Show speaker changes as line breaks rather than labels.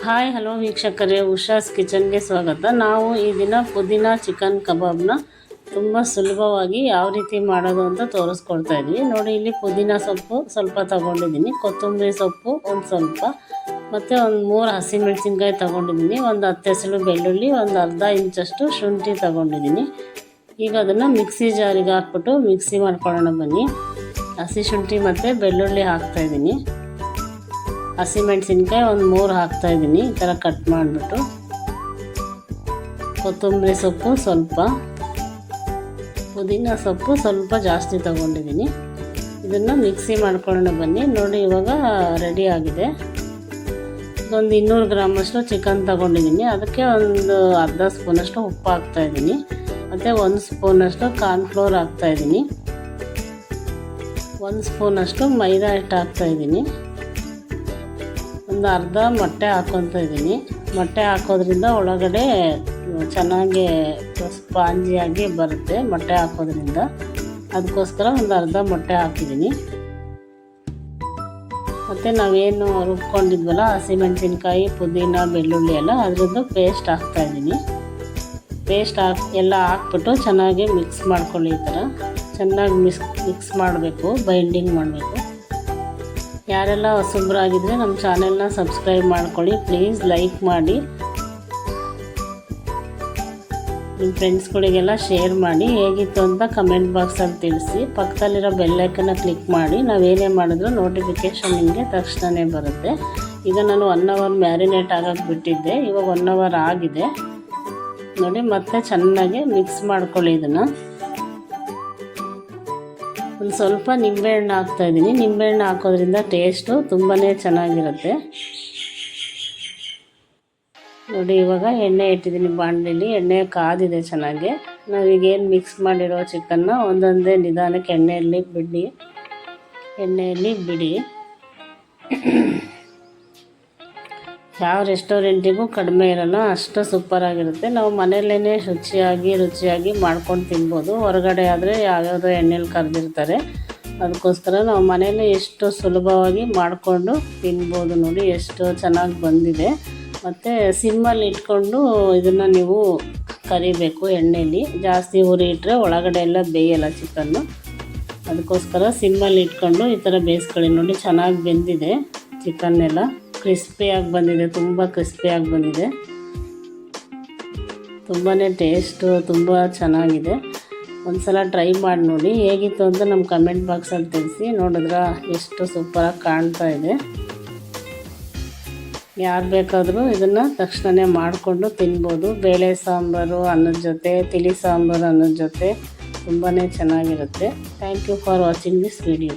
Hi hello ವೀಕ್ಷಕರೇ, ಉಷಾಸ್ ಕಿಚನ್ಗೆ ಸ್ವಾಗತ. ನಾವು ಈ ದಿನ ಪುದೀನ ಚಿಕನ್ ಕಬಾಬ್ನ ತುಂಬ ಸುಲಭವಾಗಿ ಯಾವ ರೀತಿ ಮಾಡೋದು ಅಂತ ತೋರಿಸ್ಕೊಡ್ತಾ ಇದ್ವಿ. ನೋಡಿ, ಇಲ್ಲಿ ಪುದೀನ ಸೊಪ್ಪು ಸ್ವಲ್ಪ ತಗೊಂಡಿದ್ದೀನಿ, ಕೊತ್ತಂಬರಿ ಸೊಪ್ಪು ಒಂದು ಸ್ವಲ್ಪ, ಮತ್ತು ಒಂದು 3 ಹಸಿಮೆಣಸಿನ್ಕಾಯಿ ತಗೊಂಡಿದ್ದೀನಿ, ಒಂದು 10 ಎಸಳು ಬೆಳ್ಳುಳ್ಳಿ, ಒಂದು ಅರ್ಧ ಇಂಚಷ್ಟು ಶುಂಠಿ ತಗೊಂಡಿದ್ದೀನಿ. ಈಗ ಅದನ್ನು ಮಿಕ್ಸಿ ಜಾರಿಗೆ ಹಾಕ್ಬಿಟ್ಟು ಮಿಕ್ಸಿ ಮಾಡ್ಕೊಳ್ಳೋಣ ಬನ್ನಿ. ಹಸಿ ಶುಂಠಿ ಮತ್ತು ಬೆಳ್ಳುಳ್ಳಿ ಹಾಕ್ತಾಯಿದ್ದೀನಿ. ಹಸಿಮೆಣಸಿನ್ಕಾಯಿ ಒಂದು 3 ಹಾಕ್ತಾಯಿದ್ದೀನಿ, ಈ ಥರ ಕಟ್ ಮಾಡಿಬಿಟ್ಟು. ಕೊತ್ತಂಬರಿ ಸೊಪ್ಪು ಸ್ವಲ್ಪ, ಪುದೀನ ಸೊಪ್ಪು ಸ್ವಲ್ಪ ಜಾಸ್ತಿ ತಗೊಂಡಿದ್ದೀನಿ. ಇದನ್ನು ಮಿಕ್ಸಿ ಮಾಡ್ಕೊಳ್ಳೋಣ ಬನ್ನಿ. ನೋಡಿ, ಇವಾಗ ರೆಡಿ ಆಗಿದೆ. ಒಂದು 200 ಗ್ರಾಮಷ್ಟು ಚಿಕನ್ ತಗೊಂಡಿದ್ದೀನಿ, ಅದಕ್ಕೆ ಒಂದು ಅರ್ಧ ಸ್ಪೂನಷ್ಟು ಉಪ್ಪು ಹಾಕ್ತಾಯಿದ್ದೀನಿ, ಮತ್ತು 1 ಸ್ಪೂನಷ್ಟು ಕಾರ್ನ್ಫ್ಲೋರ್ ಹಾಕ್ತಾಯಿದ್ದೀನಿ, 1 ಸ್ಪೂನಷ್ಟು ಮೈದಾ ಹಿಟ್ಟು ಹಾಕ್ತಾಯಿದ್ದೀನಿ, ಒಂದು ಅರ್ಧ ಮೊಟ್ಟೆ ಹಾಕ್ಕೊತಾ ಇದ್ದೀನಿ. ಮೊಟ್ಟೆ ಹಾಕೋದ್ರಿಂದ ಒಳಗಡೆ ಚೆನ್ನಾಗಿ ಸ್ಪಾಂಜಿಯಾಗಿ ಬರುತ್ತೆ ಮೊಟ್ಟೆ ಹಾಕೋದ್ರಿಂದ, ಅದಕ್ಕೋಸ್ಕರ ಒಂದು ಅರ್ಧ ಮೊಟ್ಟೆ ಹಾಕಿದ್ದೀನಿ. ಮತ್ತು ನಾವೇನು ರುಬ್ಕೊಂಡಿದ್ವಲ್ಲ ಹಸಿಮೆಣಸಿನ್ಕಾಯಿ, ಪುದೀನ, ಬೆಳ್ಳುಳ್ಳಿ ಎಲ್ಲ ಅದರದ್ದು ಪೇಸ್ಟ್ ಹಾಕ್ತಾಯಿದ್ದೀನಿ. ಪೇಸ್ಟ್ ಎಲ್ಲ ಹಾಕ್ಬಿಟ್ಟು ಚೆನ್ನಾಗಿ ಮಿಕ್ಸ್ ಮಾಡ್ಕೊಳ್ಳಿ. ಈ ಥರ ಚೆನ್ನಾಗಿ ಮಿಕ್ಸ್ ಮಾಡಬೇಕು, ಬೈಂಡಿಂಗ್ ಮಾಡಬೇಕು. ಯಾರೆಲ್ಲ ಹೊಸಬ್ರಾಗಿದ್ದರೆ ನಮ್ಮ ಚಾನೆಲ್ನ ಸಬ್ಸ್ಕ್ರೈಬ್ ಮಾಡ್ಕೊಳ್ಳಿ, ಪ್ಲೀಸ್ ಲೈಕ್ ಮಾಡಿ, ನಿಮ್ಮ ಫ್ರೆಂಡ್ಸ್ಗಳಿಗೆಲ್ಲ ಶೇರ್ ಮಾಡಿ. ಹೇಗಿತ್ತು ಅಂತ ಕಮೆಂಟ್ ಬಾಕ್ಸಲ್ಲಿ ತಿಳಿಸಿ. ಪಕ್ಕದಲ್ಲಿರೋ ಬೆಲ್ಲೈಕನ್ನ ಕ್ಲಿಕ್ ಮಾಡಿ, ನಾವೇನೇ ಮಾಡಿದ್ರೂ ನೋಟಿಫಿಕೇಷನ್ ನಿಮಗೆ ತಕ್ಷಣವೇ ಬರುತ್ತೆ. ಈಗ ನಾನು 1 ಅವರ್ ಮ್ಯಾರಿನೇಟ್ ಆಗೋಕ್ಕೆ ಬಿಟ್ಟಿದ್ದೆ, ಇವಾಗ 1 ಅವರ್ ಆಗಿದೆ. ನೋಡಿ, ಮತ್ತೆ ಚೆನ್ನಾಗಿ ಮಿಕ್ಸ್ ಮಾಡ್ಕೊಳ್ಳಿ. ಇದನ್ನು ಒಂದು ಸ್ವಲ್ಪ ನಿಂಬೆಹಣ್ಣು ಹಾಕ್ತಾಯಿದ್ದೀನಿ. ನಿಂಬೆಹಣ್ಣು ಹಾಕೋದ್ರಿಂದ ಟೇಸ್ಟು ತುಂಬಾ ಚೆನ್ನಾಗಿರುತ್ತೆ. ನೋಡಿ, ಇವಾಗ ಎಣ್ಣೆ ಇಟ್ಟಿದ್ದೀನಿ ಬಾಣಲೆಯಲ್ಲಿ, ಎಣ್ಣೆ ಕಾದಿದೆ ಚೆನ್ನಾಗಿ. ನಾವೀಗೇನು ಮಿಕ್ಸ್ ಮಾಡಿರೋ ಚಿಕನ್ನ ಒಂದೊಂದೇ ನಿಧಾನಕ್ಕೆ ಎಣ್ಣೆಯಲ್ಲಿ ಬಿಡಿ. ಯಾವ ರೆಸ್ಟೋರೆಂಟಿಗೂ ಕಡಿಮೆ ಇರೋಲ್ಲ, ಅಷ್ಟು ಸೂಪರಾಗಿರುತ್ತೆ. ನಾವು ಮನೆಯಲ್ಲೇ ರುಚಿಯಾಗಿ ಮಾಡ್ಕೊಂಡು ತಿನ್ಬೋದು. ಹೊರಗಡೆ ಆದರೆ ಯಾವ್ಯಾವುದೋ ಎಣ್ಣೆಲಿ ಕರೆದಿರ್ತಾರೆ, ಅದಕ್ಕೋಸ್ಕರ ನಾವು ಮನೆಯಲ್ಲೇ ಎಷ್ಟು ಸುಲಭವಾಗಿ ಮಾಡಿಕೊಂಡು ತಿನ್ಬೋದು. ನೋಡಿ, ಎಷ್ಟು ಚೆನ್ನಾಗಿ ಬಂದಿದೆ. ಮತ್ತು ಸಿಮ್ಮಲ್ಲಿ ಇಟ್ಕೊಂಡು ಇದನ್ನು ನೀವು ಕರಿಬೇಕು ಎಣ್ಣೆಯಲ್ಲಿ. ಜಾಸ್ತಿ ಉರಿ ಇಟ್ಟರೆ ಒಳಗಡೆ ಎಲ್ಲ ಬೇಯಲ್ಲ ಚಿಕನ್ನು, ಅದಕ್ಕೋಸ್ಕರ ಸಿಮ್ಮಲ್ಲಿ ಇಟ್ಕೊಂಡು ಈ ಥರ ಬೇಯಿಸ್ಕೊಳ್ಳಿ. ನೋಡಿ, ಚೆನ್ನಾಗಿ ಬೆಂದಿದೆ ಚಿಕನ್ನೆಲ್ಲ, ಕ್ರಿಸ್ಪಿಯಾಗಿ ಬಂದಿದೆ, ತುಂಬ ಕ್ರಿಸ್ಪಿಯಾಗಿ ಬಂದಿದೆ. ತುಂಬಾ ಟೇಸ್ಟು ತುಂಬ ಚೆನ್ನಾಗಿದೆ. ಒಂದು ಸಲ ಟ್ರೈ ಮಾಡಿ ನೋಡಿ, ಹೇಗಿತ್ತು ಅಂತ ನಮ್ಮ ಕಮೆಂಟ್ ಬಾಕ್ಸಲ್ಲಿ ತಿಳಿಸಿ. ನೋಡಿದ್ರೆ ಎಷ್ಟು ಸೂಪರಾಗಿ ಕಾಣ್ತಾ ಇದೆ. ಯಾರು ಬೇಕಾದರೂ ಇದನ್ನು ತಕ್ಷಣವೇ ಮಾಡಿಕೊಂಡು ತಿನ್ಬೋದು. ಬೇಳೆ ಸಾಂಬಾರು ಅನ್ನದ ಜೊತೆ, ತಿಳಿ ಸಾಂಬಾರು ಅನ್ನದ ಜೊತೆ ತುಂಬಾ ಚೆನ್ನಾಗಿರುತ್ತೆ. Thank you for watching this video.